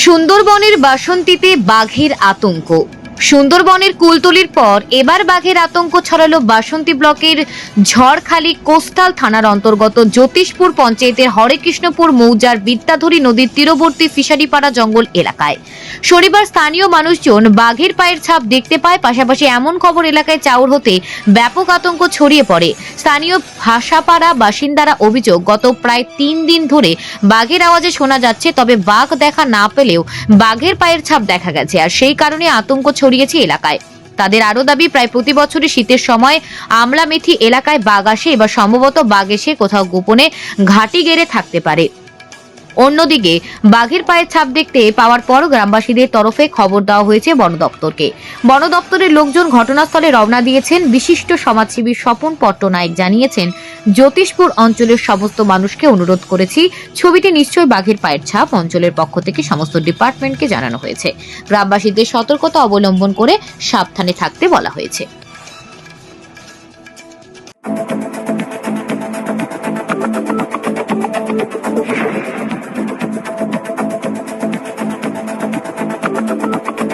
সুন্দরবনের বাসন্তীতে বাঘের আতঙ্ক। সুন্দরবনের কুলতলির পর এবার বাঘের আতঙ্ক ছড়ালো বাসন্তী ব্লকের ঝড়খালি কোস্টাল থানার অন্তর্গত জ্যোতিষপুর পঞ্চায়েতের হরেকৃষ্ণপুর মৌজার বিদ্যাধরী নদীর তীরবর্তী ফিশারিপাড়া জঙ্গল এলাকায়। শনিবার স্থানীয় মানুষজন বাঘের পায়ের ছাপ দেখতে পায়। পাশাপাশি এমন খবর এলাকায় চাউর হতে ব্যাপক আতঙ্ক ছড়িয়ে পড়ে। স্থানীয় ভাষাপাড়া বাসিন্দারা অভিযোগ, গত প্রায় 3 দিন ধরে বাঘের আওয়াজে শোনা যাচ্ছে, তবে বাঘ দেখা না পেলেও বাঘের পায়ের ছাপ দেখা গেছে, আর সেই কারণে আতঙ্ক ছড়িয়েছে এলাকায়। তাদের আরো দাবি, প্রায় প্রতি বছরই শীতের সময় আমলামেথি এলাকায় বাঘ আসে, এবার সম্ভবত বাঘ এসে কোথাও গোপনে ঘাঁটি গেড়ে থাকতে পারে। অন্যদিকে বাঘের পায়ের ছাপ দেখতে পাওয়ার পর গ্রামবাসীদের তরফে খবর দেওয়া হয়েছে বন দপ্তরকে। বন দপ্তরের লোকজন ঘটনাস্থলে রওনা দিয়েছেন। বিশিষ্ট সমাজসেবী স্বপন পট্টনায়ক জানিয়েছেন, জ্যোতিষপুর অঞ্চলের সমস্ত মানুষকে অনুরোধ করেছি, ছবিটি নিশ্চয়ই বাঘের পায়ের ছাপ। অঞ্চলের পক্ষ থেকে সমস্ত ডিপার্টমেন্টকে জানানো হয়েছে। গ্রামবাসীদের সতর্কতা অবলম্বন করে সাবধানে থাকতে বলা হয়েছে।